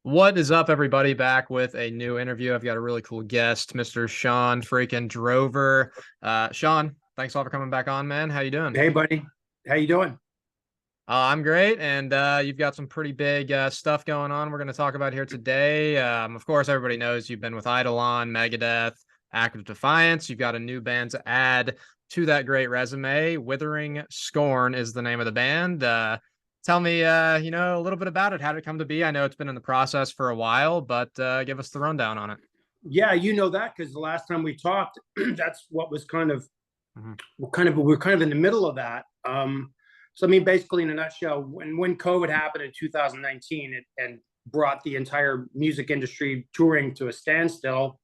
What is up, everybody? Back with a new interview. I've got a really cool guest, Mr. Shawn freaking Drover. Shawn, thanks a lot for coming back on, man. How you doing? Hey, buddy. How you doing? I'm great, and you've got some pretty big stuff going on. We're going to talk about here today. Of course, everybody knows you've been with Eidolon, Megadeth, active Defiance. You've got a new band to add to that great resume. Withering Scorn is the name of the band. Tell me, a little bit about it. How did it come to be? I know it's been in the process for a while, but give us the rundown on it. Yeah, you know that because the last time we talked, that's what was kind of Mhm. we're kind of in the middle of that. So I mean, basically, in a nutshell, when COVID happened in 2019, and brought the entire music industry touring to a standstill.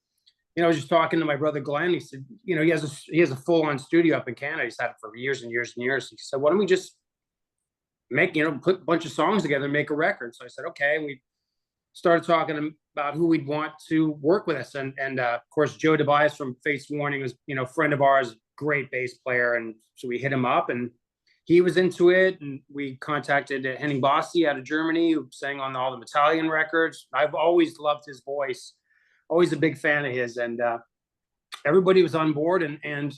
I was just talking to my brother Glenn. He said, he has a full on studio up in Canada. He's had it for years and years and years. He said, why don't we just put a bunch of songs together and make a record? So I said, okay. And we started talking about who we'd want to work with us. And of course, Joe Tobias from Face Warning was, friend of ours, great bass player. And so we hit him up and he was into it. And we contacted Henning Bossi out of Germany, who sang on all the Italian records. I've always loved his voice, always a big fan of his. And everybody was on board. And,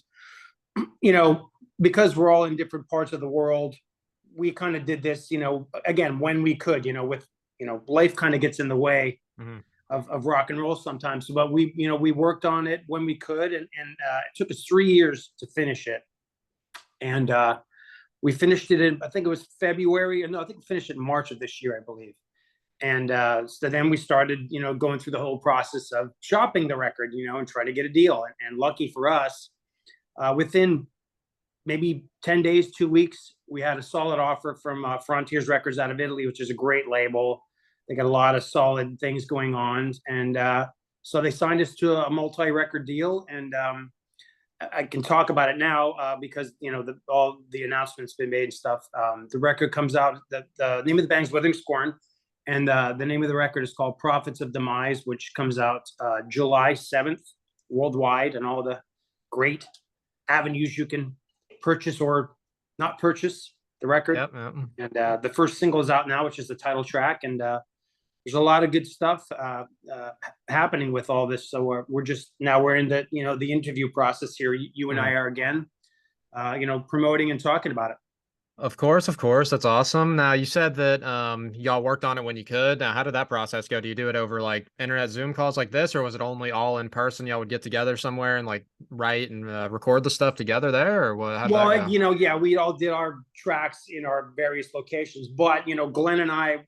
because we're all in different parts of the world, we kind of did this, again, when we could, with life kind of gets in the way Mhm. of rock and roll sometimes. But we worked on it when we could, and it took us 3 years to finish it. And we finished it in, I think it was February. No, I think we finished it in March of this year, I believe. And so then we started, going through the whole process of shopping the record, and trying to get a deal. And lucky for us, within maybe 10 days, 2 weeks, we had a solid offer from Frontiers Records out of Italy, which is a great label. They got a lot of solid things going on. And so they signed us to a multi-record deal. And I can talk about it now because, all the announcements been made and stuff. The record comes out, the name of the band's Withering Scorn. And the name of the record is called Prophets of Demise, which comes out July 7th worldwide, and all the great avenues you can purchase or not purchase the record. Yep, yep. And the first single is out now, which is the title track. And there's a lot of good stuff happening with all this. So we're in the interview process here. You and I Mhm. are again, promoting and talking about it. Of course, of course. That's awesome. Now, you said that y'all worked on it when you could. Now, how did that process go? Do you do it over like internet Zoom calls like this, or was it only all in person? Y'all would get together somewhere and like write and record the stuff together there, or what? How did that Well, go? yeah, we all did our tracks in our various locations, but Glenn and I,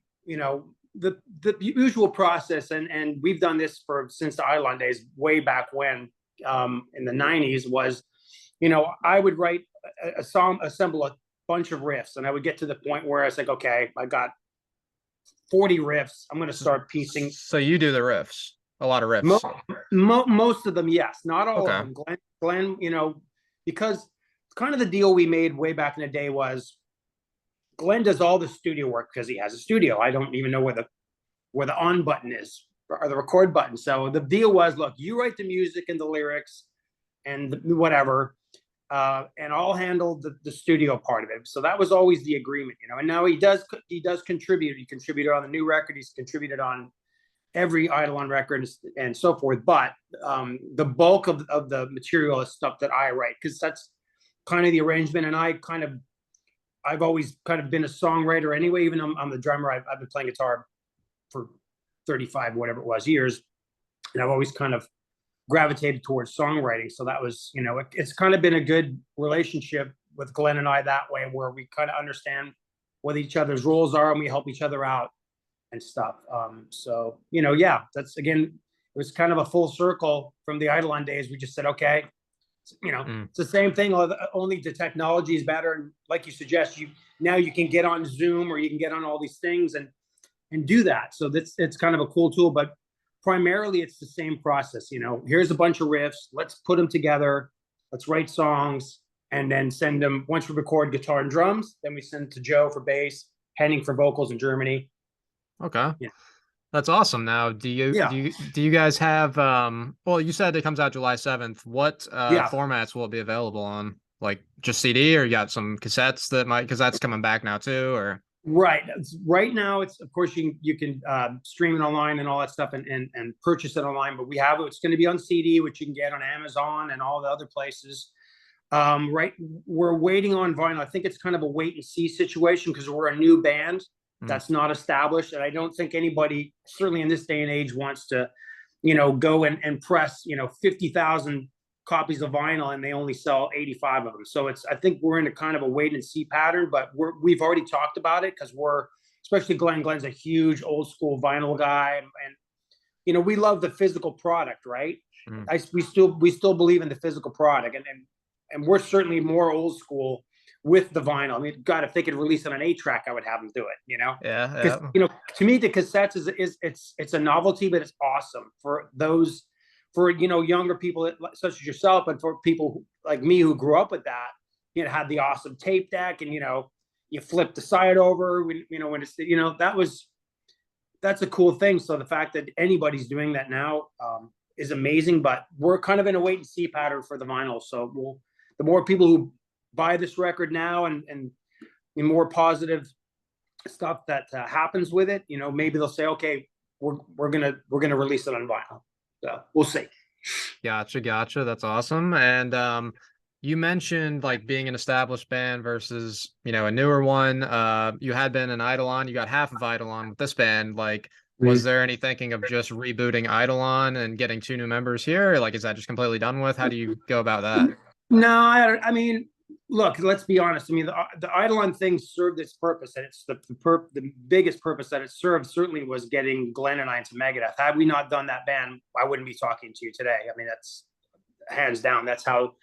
the usual process, and we've done this since the Eidolon days, way back when, in the '90s, was, I would write a song, assemble a bunch of riffs, and I would get to the point where I was like, okay, I got 40 riffs. I'm going to start piecing. So you do the riffs, a lot of Mo- riffs. Most of them, yes, not all of Okay. them. Glenn, because kind of the deal we made way back in the day was Glenn does all the studio work because he has a studio. I don't even know where the on button is, or the record button. So the deal was, look, you write the music and the lyrics and whatever, and I'll handle the studio part of it. So that was always the agreement. And now he does contribute. He contributed on the new record. He's contributed on every Eidolon record and so forth. But the bulk of the material is stuff that I write, because that's kind of the arrangement. And I've always kind of been a songwriter anyway. Even though I'm the drummer, I've been playing guitar for 35, whatever it was, years. And I've always kind of gravitated towards songwriting. So that was, it's kind of been a good relationship with Glenn and I that way, where we kind of understand what each other's roles are and we help each other out and stuff. So, yeah, that's, again, it was kind of a full circle from the Eidolon days. We just said, okay, Mm. it's the same thing, only the technology is better. And like you suggest, now you can get on Zoom, or you can get on all these things and do that. So it's kind of a cool tool, but primarily it's the same process. Here's a bunch of riffs, let's put them together, let's write songs, and then send them. Once we record guitar and drums, then we send it to Joe for bass, Henning for vocals in Germany. Okay. Yeah. That's awesome. Now, do you Yeah. do you do you guys have well, you said it comes out July 7th. What Yeah. formats will it be available on? Like just CD, or you got some cassettes that might, because that's coming back now too, or Right. Right now, it's of course you can stream it online and all that stuff and purchase it online. But we have it. It's going to be on CD, which you can get on Amazon and all the other places. Right. We're waiting on vinyl. I think it's kind of a wait and see situation because we're a new band that's not established, and I don't think anybody, certainly in this day and age, wants to, go and press 50,000 copies of vinyl and they only sell 85 of them. So I think we're in a kind of a wait and see pattern, but we've already talked about it because especially Glenn's a huge old school vinyl guy. And we love the physical product, right? We still believe in the physical product, and we're certainly more old school with the vinyl. I mean, God, if they could release it on 8-track, I would have them do it, Yeah. Because, to me, the cassettes it's a novelty, but it's awesome for those, for younger people such as yourself, and for people like me who grew up with that. Had the awesome tape deck, and you flip the side over when it's that's a cool thing. So the fact that anybody's doing that now is amazing. But we're kind of in a wait and see pattern for the vinyl. So the more people who buy this record now and the more positive stuff that happens with it, maybe they'll say, okay, we're gonna release it on vinyl. So we'll see. Gotcha. That's awesome. And you mentioned like being an established band versus, a newer one. You had been an Eidolon, you got half of Eidolon with this band. Like, was there any thinking of just rebooting Eidolon and getting 2 new members here? Like, is that just completely done with? How do you go about that? No, I mean, look, let's be honest. I mean, the Eidolon thing served its purpose, and it's the biggest purpose that it served certainly was getting Glenn and I into Megadeth. Had we not done that band, I wouldn't be talking to you today. I mean, that's hands down. That's how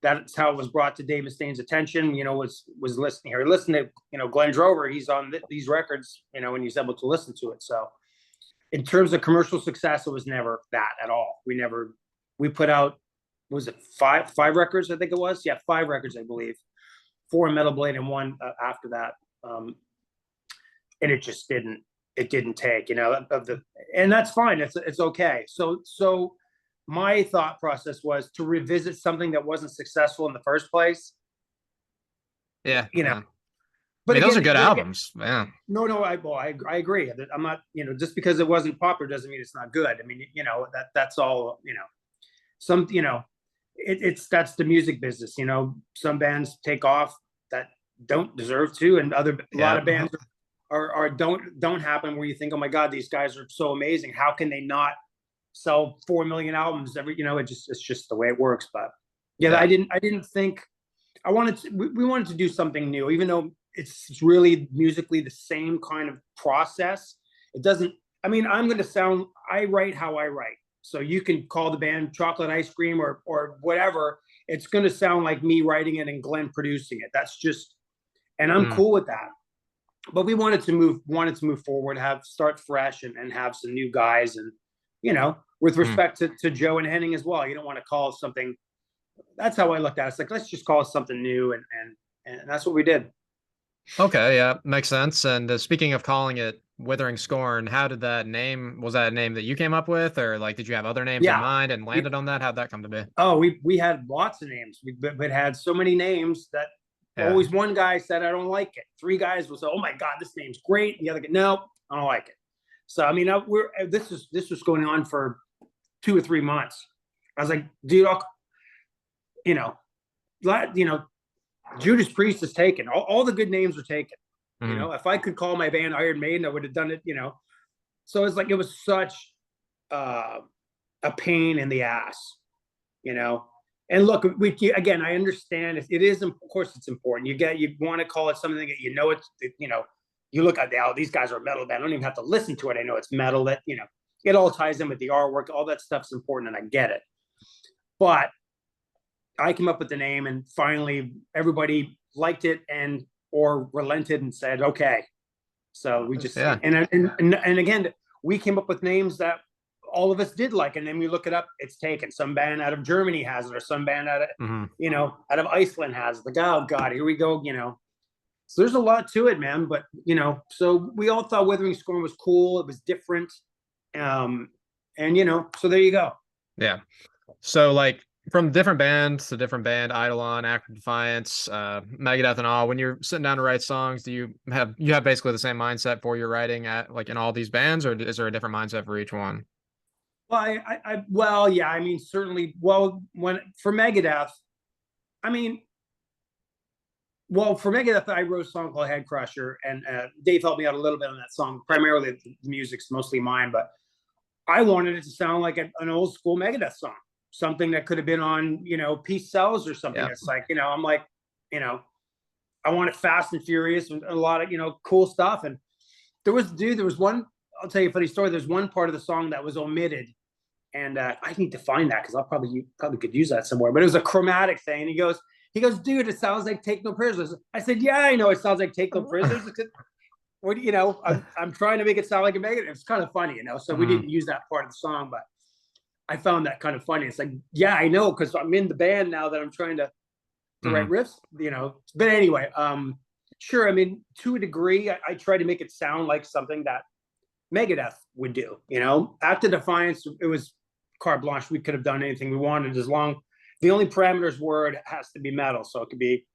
it was brought to Dave Mustaine's attention. Was listening here. Listen to Glenn Drover. He's on these records. And he's able to listen to it. So, in terms of commercial success, it was never that at all. We put out, was it five records? I think it was. Yeah, 5 records, I believe. 4 in Metal Blade and 1 after that. And it just didn't take, and that's fine. It's okay. So my thought process was to revisit something that wasn't successful in the first place. Yeah. But I mean, again, those are good albums. Yeah. No, I agree. I'm not, just because it wasn't popular doesn't mean it's not good. I mean, that's all, that's the music business. Some bands take off that don't deserve to, and a lot of bands are don't happen where you think, oh my God, these guys are so amazing. How can they not sell 4 million albums every? It's just the way it works. But yeah. I didn't think we wanted to do something new, even though it's really musically the same kind of process. It doesn't. I mean, I write how I write. So you can call the band Chocolate Ice Cream or whatever. It's going to sound like me writing it and Glenn producing it. That's just, and I'm cool with that. But we wanted to move forward, start fresh and have some new guys. And, with respect to Joe and Henning as well, you don't want to call something. That's how I looked at it. It's like, let's just call it something new. And that's what we did. Okay. Yeah. Makes sense. And speaking of calling it Withering Scorn, how did was that a name that you came up with, or like, did you have other names in mind and landed on that? How'd that come to be? Oh, we had lots of names. We had so many names that always one guy said, I don't like it. 3 guys will say, oh my God, this name's great. And the other guy, no, I don't like it. So, I mean, this was going on for 2 or 3 months. I was like, dude, Judas Priest is taken. All the good names are taken. If I could call my band Iron Maiden, I would have done it. So it's like it was such a pain in the ass. And look, again, I understand it is, of course, it's important. You want to call it something that it's you look at these guys are a metal band. I don't even have to listen to it. I know it's metal. That it all ties in with the artwork. All that stuff's important, and I get it. But I came up with the name, and finally everybody liked it or relented and said, okay. So we just, and again, we came up with names that all of us did like, and then we look it up, it's taken. Some band out of Germany has it, or some band out of, out of Iceland has it. Like, oh God, here we go. So there's a lot to it, man. But, so we all thought Withering Scorn was cool. It was different. And, so there you go. Yeah. So like, from different band to different band, Eidolon, Active Defiance, Megadeth, and all. When you're sitting down to write songs, do you have basically the same mindset for your writing at like in all these bands, or is there a different mindset for each one? Well, well, yeah, I mean, certainly. Well, when for Megadeth, I mean, well, for Megadeth, I wrote a song called Head Crusher, and Dave helped me out a little bit on that song. Primarily, the music's mostly mine, but I wanted it to sound like an old school Megadeth song, something that could have been on, Peace Sells or something. Yeah. It's like, I'm like, you know, I want it fast and furious and a lot of, cool stuff. And there was one, I'll tell you a funny story. There's one part of the song that was omitted, and I need to find that because I'll probably could use that somewhere. But it was a chromatic thing, and he goes, dude, it sounds like Take No Prisoners. I said, yeah, I know it sounds like Take No Prisoners. What I'm trying to make it sound like a Megadeth. It's kind of funny, So we didn't use that part of the song, but I found that kind of funny. It's like, yeah, I know, because I'm in the band now that I'm trying to write riffs, But anyway, sure. I mean, to a degree, I try to make it sound like something that Megadeth would do. After Defiance, it was carte blanche. We could have done anything we wanted, as long the only parameters were it has to be metal. So it could be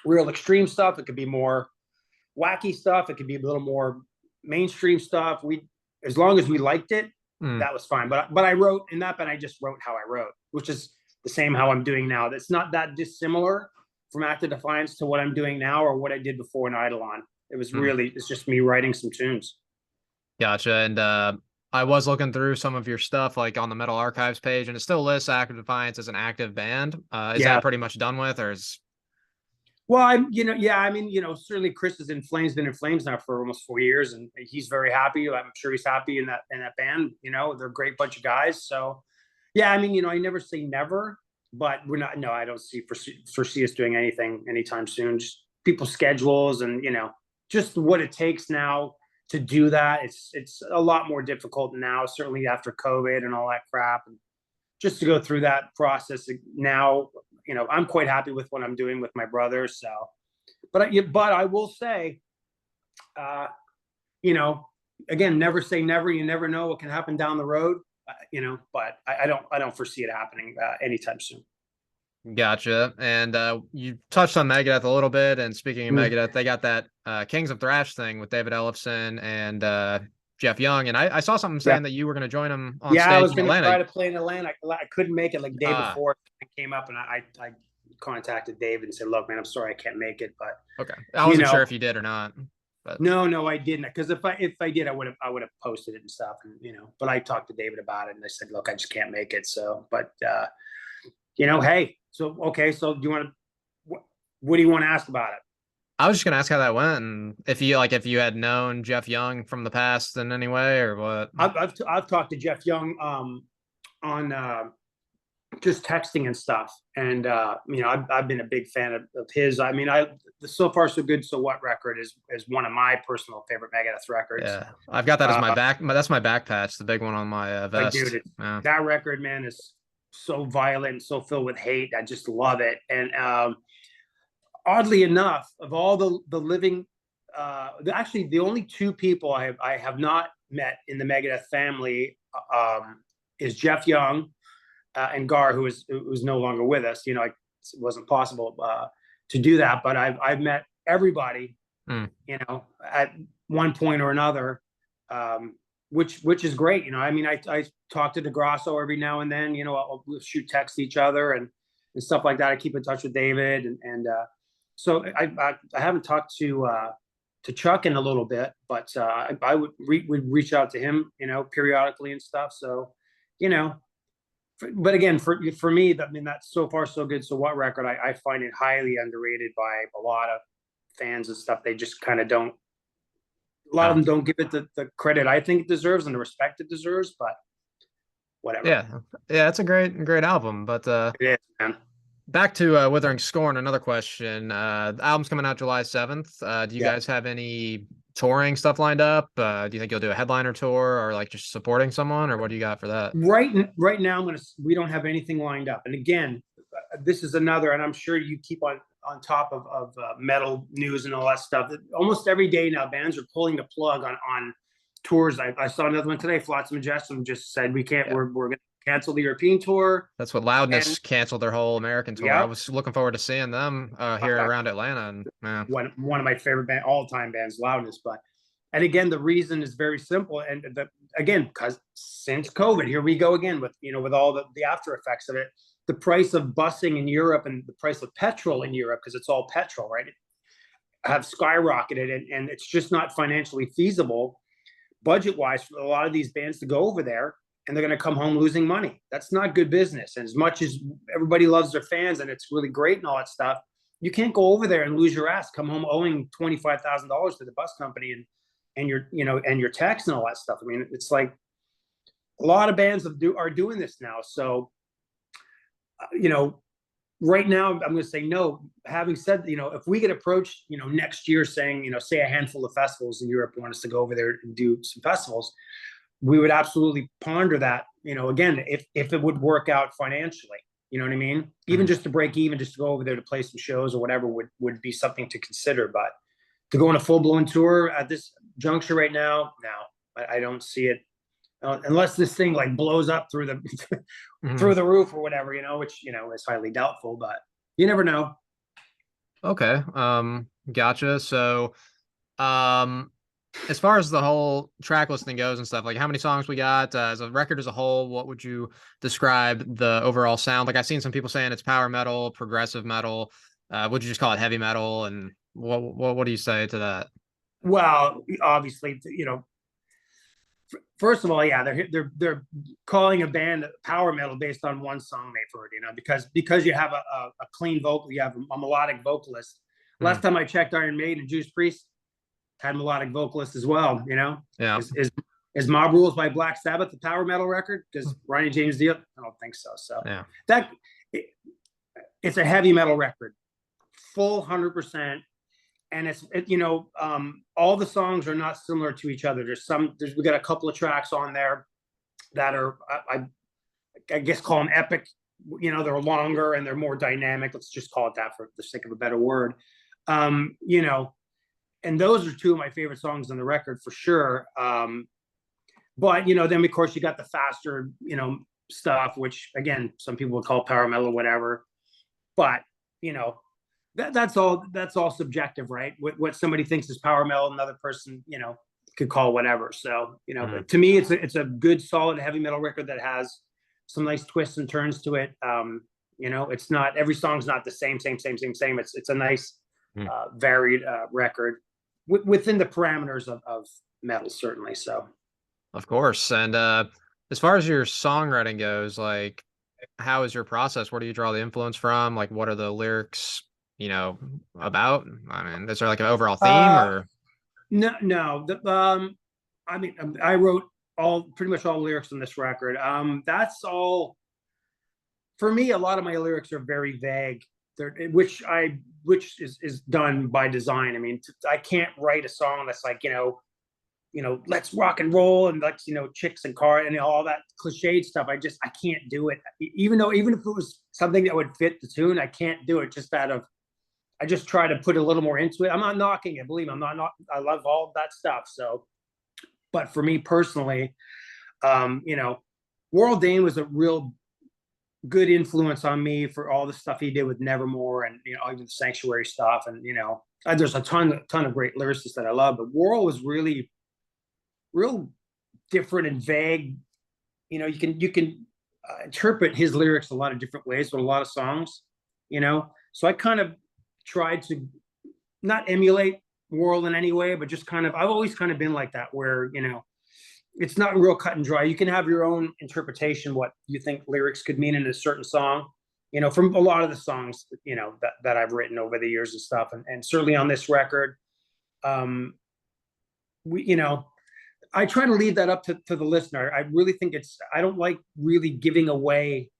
real extreme stuff. It could be more wacky stuff. It could be a little more mainstream stuff. As long as we liked it, that was fine. But I wrote in that band, I just wrote how I wrote, which is the same how I'm doing now. That's not that dissimilar from Active Defiance to what I'm doing now or what I did before in Eidolon. It was really, it's just me writing some tunes. Gotcha. And I was looking through some of your stuff like on the Metal Archives page, and it still lists Active Defiance as an active band. Is that pretty much done with, or is? Well, certainly Chris is in Flames, been in Flames now for almost 4 years, and he's very happy. I'm sure he's happy in that band. They're a great bunch of guys. So, yeah, I never say never, but we're not. No, I don't foresee us doing anything anytime soon. Just people's schedules, and just what it takes now to do that. It's a lot more difficult now, certainly after COVID and all that crap, and just to go through that process now. I'm quite happy with what I'm doing with my brother. So, but I will say, again, never say never. You never know what can happen down the road. But I don't foresee it happening anytime soon. Gotcha. And you touched on Megadeth a little bit. And speaking of Megadeth, they got that Kings of Thrash thing with David Ellefson and Jeff Young. And I saw something saying that you were going to join them on stage. I was going to try to play in Atlanta. I couldn't make it like the day before it came up, and I contacted David and said, look, man, I'm sorry I can't make it. But okay, I wasn't sure if you did or not. But no, I didn't, because if I did, I would have posted it and stuff, and but I talked to David about it, and I said, look, I just can't make it. So, but hey, so okay, so do you want to? What do you want to ask about it? I was just gonna ask how that went, and if you had known Jeff Young from the past in any way, or what. I've talked to Jeff Young on just texting and stuff, and I've been a big fan of his. I mean, the So Far So Good So What record is one of my personal favorite Megadeth records. Yeah, I've got that as my back. That's my back patch, the big one on my vest. Dude, that record, man, is so violent and so filled with hate. I just love it. And oddly enough, of all the living, actually the only two people I have not met in the Megadeth family is Jeff Young and Gar, who is no longer with us. It wasn't possible to do that, but I've met everybody, at one point or another, which is great. I talk to DeGrasso every now and then. We'll shoot text each other and stuff like that. I keep in touch with David, and so I haven't talked to Chuck in a little bit, but I would reach out to him, periodically and stuff. So, but again, for me, that So Far So Good So What record, I find it highly underrated by a lot of fans and stuff. They just kind of don't. A lot of them don't give it the credit I think it deserves and the respect it deserves, but whatever. Yeah, it's a great album. But it is, man. Back to Withering Scorn. Another question. The album's coming out July 7th. Do you guys have any touring stuff lined up? Do you think you'll do a headliner tour or like just supporting someone, or what do you got for that? Right now, we don't have anything lined up. And again, this is another, and I'm sure you keep on top of metal news and all that stuff. Almost every day now, bands are pulling the plug on tours. I saw another one today. Flotsam and Jetsam just said we can't. We're going to canceled the European tour. That's what Loudness And canceled their whole American tour. I yeah, was looking forward to seeing them here around Atlanta, and man, one of my favorite all time bands, Loudness. But and again, the reason is very simple. And again, because since COVID, here we go again with with all the after effects of it. The price of busing in Europe and the price of petrol in Europe, because it's all petrol, right? Have skyrocketed, and it's just not financially feasible, budget wise, for a lot of these bands to go over there, and they're going to come home losing money. That's not good business. And as much as everybody loves their fans and it's really great and all that stuff, you can't go over there and lose your ass, come home owing $25,000 to the bus company and your and your tax and all that stuff. I mean, it's like a lot of bands are doing this now. So right now I'm going to say no. Having said, if we get approached, next year saying, say a handful of festivals in Europe want us to go over there and do some festivals, we would absolutely ponder that, again, if it would work out financially, you know what I mean? Even just to break even, just to go over there to play some shows or whatever would be something to consider. But to go on a full blown tour at this juncture right now, no, I don't see it. Unless this thing like blows up through the through the roof or whatever, which is highly doubtful, but you never know. okay, gotcha. So, as far as the whole track listing goes and stuff, like how many songs we got as a record as a whole, what would you describe the overall sound? Like I've seen some people saying it's power metal, progressive metal. Would you just call it heavy metal? And what do you say to that? Well, obviously, first of all, yeah, they're calling a band power metal based on one song they've heard, because you have a clean vocal, you have a melodic vocalist. Last time I checked, Iron Maiden, Judas Priest had melodic vocalist as well. Yeah. Is Mob Rules by Black Sabbath the power metal record? Because Ronnie James Dio, I don't think so. So yeah, it's a heavy metal record, full 100%. And all the songs are not similar to each other. We got a couple of tracks on there that are, I guess, call them epic. They're longer and they're more dynamic. Let's just call it that for the sake of a better word. And those are two of my favorite songs on the record for sure. But then of course you got the faster, stuff, which again, some people would call power metal or whatever. But that's all subjective, right? What somebody thinks is power metal, another person, could call whatever. So, to me, it's a good, solid heavy metal record that has some nice twists and turns to it. It's not, every song's not the same. It's a nice, varied record within the parameters of metal, certainly. So, of course. And as far as your songwriting goes, like, how is your process? Where do you draw the influence from? Like, what are the lyrics about? I mean, is there like an overall theme or? No. I mean, I wrote pretty much all the lyrics on this record. That's all. For me, a lot of my lyrics are very vague, which is done by design. I mean, I can't write a song that's like, let's rock and roll and let's, chicks and car and all that cliched stuff. I can't do it. Even if it was something that would fit the tune, I can't do it just I just try to put a little more into it. I'm not knocking it. Believe me, I'm not, I love all of that stuff. So, but for me personally, Warl Dane was a real good influence on me for all the stuff he did with Nevermore and, even the Sanctuary stuff. And, there's a ton of great lyricists that I love, but Warl was really real different and vague. You can interpret his lyrics a lot of different ways with a lot of songs, so I kind of tried to not emulate Warl in any way, but just I've always kind of been like that, where, it's not real cut and dry. You can have your own interpretation, what you think lyrics could mean in a certain song, from a lot of the songs, that I've written over the years and stuff. And certainly on this record, I try to leave that up to the listener. I really think I don't like really giving away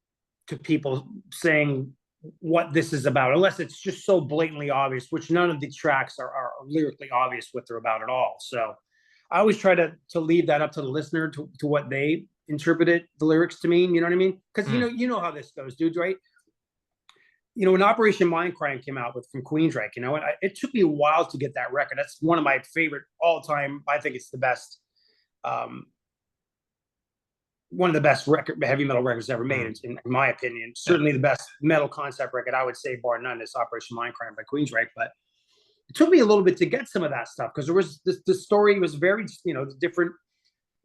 to people saying what this is about, unless it's just so blatantly obvious, which none of these tracks are lyrically obvious what they're about at all. So I always try to leave that up to the listener to what they interpreted the lyrics to mean. You know what I mean? Because you know how this goes, dudes, right? When Operation Mindcrime came out from Queensryche, it took me a while to get that record. That's one of my favorite all time. I think it's the best one of the best heavy metal records ever made, in my opinion. Certainly the best metal concept record, I would say, bar none, is Operation Mindcrime by Queensryche. But it took me a little bit to get some of that stuff, because there was the story was very, the different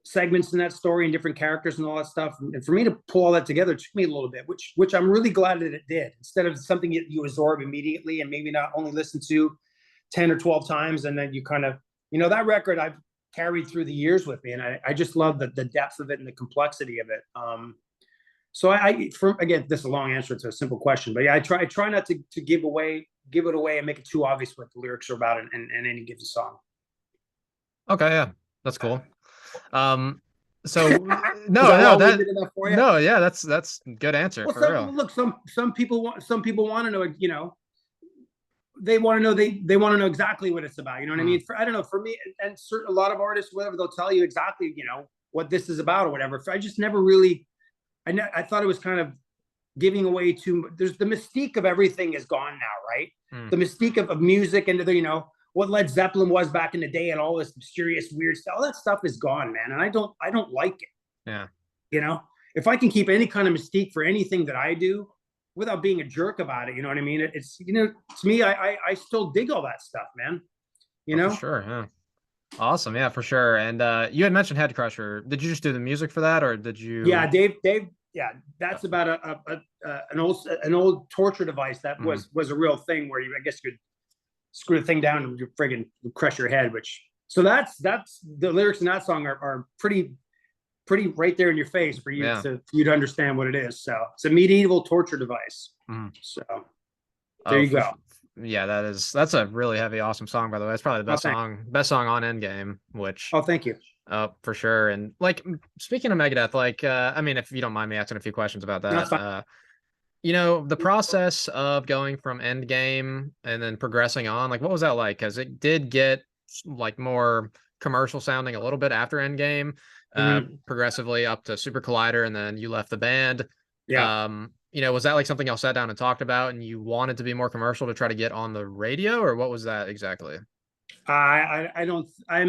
segments in that story and different characters and all that stuff. And for me to pull all that together took me a little bit, which I'm really glad that it did, instead of something that you absorb immediately and maybe not only listen to 10 or 12 times. And then you kind of, that record I've carried through the years with me. And I just love the depth of it and the complexity of it. So again, this is a long answer to a simple question, but yeah, I try not to give it away and make it too obvious what the lyrics are about in any given song. Okay. Yeah, that's cool. So that's good answer. Well, for real. Look, some people want to know, they want to know exactly what it's about. You know what I mean? I don't know, for me and a lot of artists, whatever, they'll tell you exactly, what this is about or whatever. I just never really, I thought it was kind of giving away too. There's the mystique of everything is gone now, right? The mystique of music and what Led Zeppelin was back in the day and all this mysterious weird stuff, all that stuff is gone, man. And I don't like it. Yeah. If I can keep any kind of mystique for anything that I do without being a jerk about it, you know what I mean? It's, to me, I still dig all that stuff, man. For sure. Yeah. Awesome. Yeah, for sure. And you had mentioned Head Crusher. Did you just do the music for that, or did you? Yeah, Dave. Yeah, that's about an old torture device that was a real thing where I guess you could screw the thing down and you friggin' crush your head. So that's the lyrics in that song are pretty right there in your face for you to understand what it is. So it's a medieval torture device. So there you go. Yeah, that's a really heavy, awesome song, by the way. It's probably the best song on Endgame, which thank you. For sure. And like, speaking of Megadeth, like I mean, if you don't mind me asking a few questions about that, the process of going from Endgame and then progressing on, like, what was that like? Because it did get like more commercial sounding a little bit after Endgame, progressively up to Super Collider, and then you left the band. Was that like something y'all sat down and talked about, and you wanted to be more commercial to try to get on the radio, or what was that exactly? I'm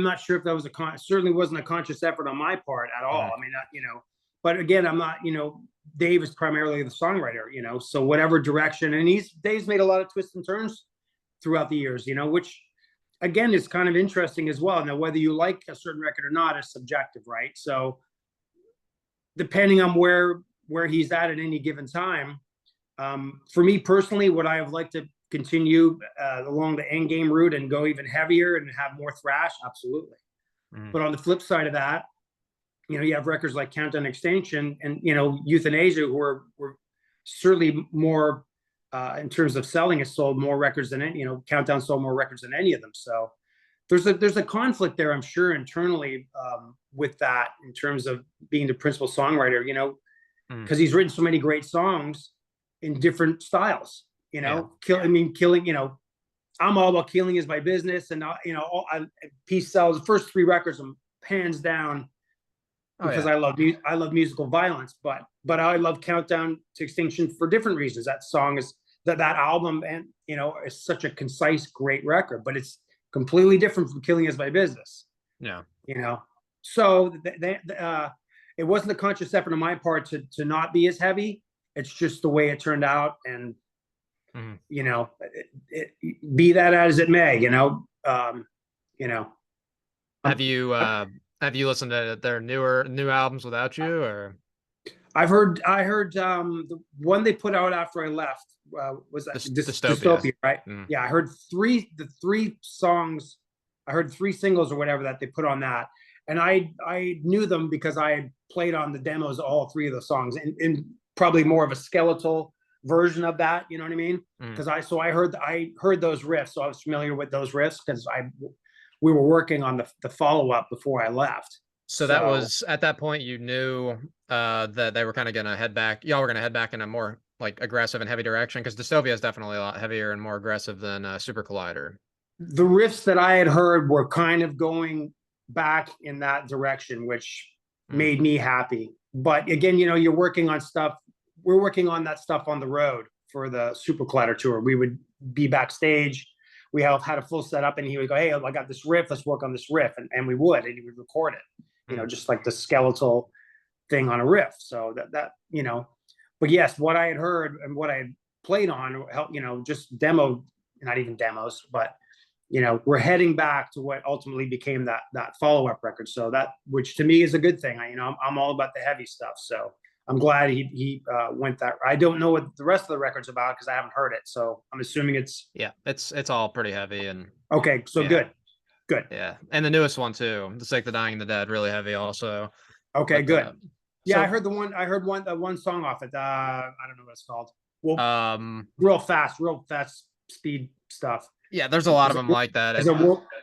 not sure if that was certainly wasn't a conscious effort on my part at all. I mean, but again, I'm not, Dave is primarily the songwriter, so whatever direction, and Dave's made a lot of twists and turns throughout the years, which again is kind of interesting as well. Now, whether you like a certain record or not is subjective, right? So depending on where he's at any given time, for me personally, would I have liked to continue along the Endgame route and go even heavier and have more thrash? Absolutely. But on the flip side of that, you have records like Countdown Extinction and Euthanasia, who were certainly more in terms of selling, has sold more records than any. Countdown sold more records than any of them. So there's a conflict there, I'm sure, internally with that, in terms of being the principal songwriter. Because he's written so many great songs in different styles. Killing. I'm all about Killing Is My Business, and Peace Sells. The first three records, I'm hands down, because I love musical violence. But I love Countdown to Extinction for different reasons. That song is that album, and is such a concise, great record. But it's completely different from Killing Is My Business. Yeah. So it wasn't a conscious effort on my part to not be as heavy. It's just the way it turned out, and be that as it may. Have you listened to their new albums without you, or? I heard the one they put out after I left was that Dystopia, right? Yeah, I heard the three songs. I heard 3 singles or whatever that they put on that, and I knew them because I had played on the demos all 3 of the songs, and probably more of a skeletal version of that. You know what I mean? Because I heard those riffs, so I was familiar with those riffs because we were working on the follow-up before I left. So that was, at that point, you knew that they were kind of going to head back. Y'all were going to head back in a more like aggressive and heavy direction, because Dystopia is definitely a lot heavier and more aggressive than Super Collider. The riffs that I had heard were kind of going back in that direction, which made me happy. But again, you're working on stuff. We're working on that stuff on the road for the Super Collider tour. We would be backstage. We had a full setup, and he would go, "Hey, I got this riff. Let's work on this riff," and we would, and he would record it. Just like the skeletal thing on a riff. So that you know, but yes, what I had heard and what I had played on helped, you know, just demo, not even demos, but you know, we're heading back to what ultimately became that follow-up record. So that, which to me is a good thing. I'm all about the heavy stuff. So I'm glad he went that. I don't know what the rest of the record's about because I haven't heard it. So I'm assuming it's it's all pretty heavy and okay. So yeah. good. Yeah, and the newest one too, the Sick, the Dying, and the Dead, really heavy also. Okay, but, good. Yeah, so, I heard the one. I heard one song off it. I don't know what it's called. Well, real fast speed stuff. Yeah, there's a lot of them like that.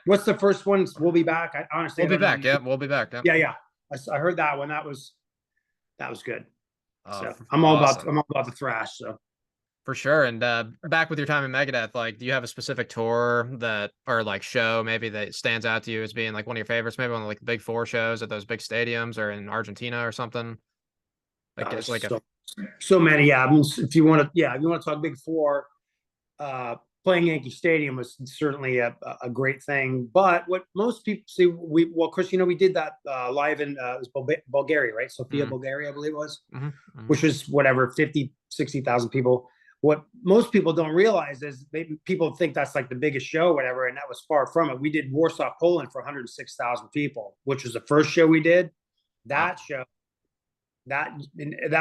What's the first one? We'll be back. I honestly, we'll be back. Yeah, we'll be back. Yeah. I heard that one. That was good. So I'm all about the thrash. So for sure. And back with your time in Megadeth, like, do you have a specific tour that, or like show maybe that stands out to you as being like one of your favorites? Maybe one of like the big four shows at those big stadiums or in Argentina or something. Like it's like so many. Yeah, if you want to talk big four, playing Yankee Stadium was certainly a great thing. But what most people see, of course, you know, we did that live in it was Bulgaria, right? Sofia, Bulgaria, I believe it was, which was whatever, 50, 60,000 people. What most people don't realize is people think that's like the biggest show, whatever, and that was far from it. We did Warsaw, Poland for 106,000 people, which was the first show we did. That show, that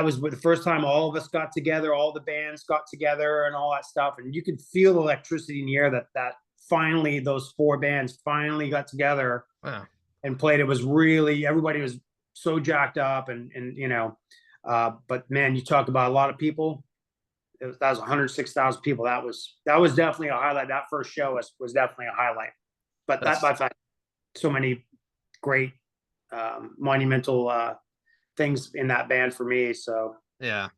was the first time all of us got together, all the bands got together and all that stuff. And you could feel the electricity in the air that finally those four bands finally got together and played. It was really, everybody was so jacked up and you know, but man, you talk about a lot of people. That was 106,000 people. That was definitely a highlight. That first show was definitely a highlight. But I've had so many great monumental things in that band for me. So yeah.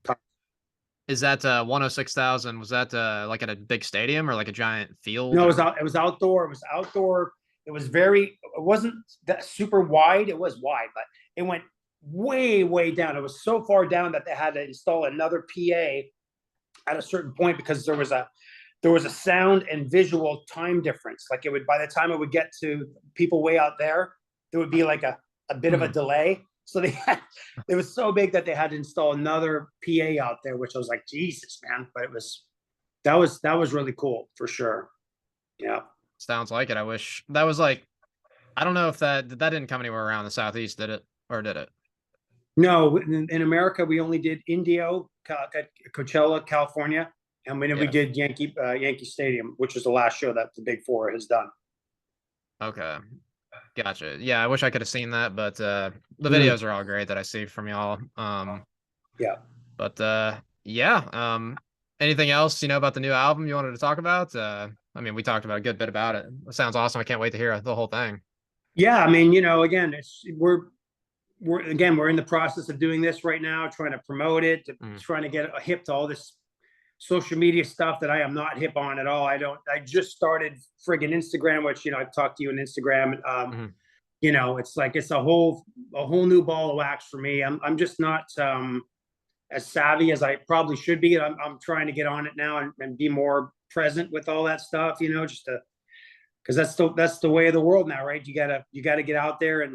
Is that 106,000? Was that like at a big stadium or like a giant field? No, it was outdoor. It was outdoor. It wasn't that super wide. It was wide, but it went way down. It was so far down that they had to install another PA at a certain point because there was a sound and visual time difference. Like by the time it would get to people way out there would be like a bit of a delay. So it was so big that they had to install another PA out there, which I was like, Jesus, man. But that was really cool for sure. Yeah. Sounds like it. I wish that was like, I don't know if that didn't come anywhere around the Southeast, did it? Or did it? No, in America, we only did Indio, Coachella, California, and we did Yankee Stadium, which was the last show that the Big Four has done. Okay, gotcha. Yeah, I wish I could have seen that, but the videos are all great that I see from y'all. Yeah. But yeah. Anything else you know about the new album you wanted to talk about? I mean, we talked about a good bit about it. It sounds awesome. I can't wait to hear the whole thing. Yeah, I mean, you know, again, we're in the process of doing this right now, trying to promote it, trying to get hip to all this social media stuff that I am not hip on at all. I just started friggin' Instagram, which, you know, I've talked to you on Instagram. You know, it's like, it's a whole new ball of wax for me. I'm just not as savvy as I probably should be. I'm trying to get on it now and be more present with all that stuff, you know, just because that's the way of the world now, right? You gotta get out there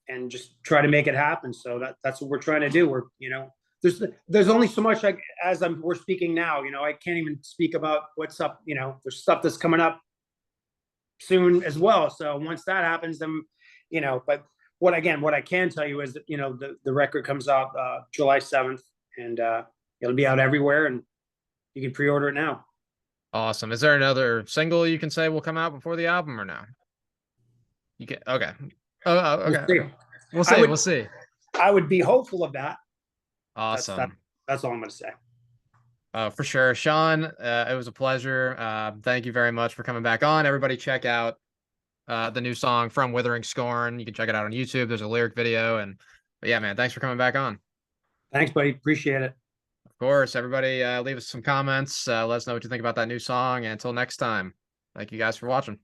and just try to make it happen. So that's what we're trying to do. We're, you know, there's only so much we're speaking now, you know, I can't even speak about what's up, you know, there's stuff that's coming up soon as well. So once that happens, then, you know, but what I can tell you is that, you know, the record comes out July 7th and it'll be out everywhere and you can pre-order it now. Awesome. Is there another single you can say will come out before the album or no? You can, okay. Okay. We'll see. I would be hopeful of that. Awesome. That's all I'm going to say. For sure. Shawn, it was a pleasure. Thank you very much for coming back on. Everybody check out the new song from Withering Scorn. You can check it out on YouTube. There's a lyric video. But yeah, man, thanks for coming back on. Thanks, buddy. Appreciate it. Of course. Everybody leave us some comments. Let us know what you think about that new song. And until next time, thank you guys for watching.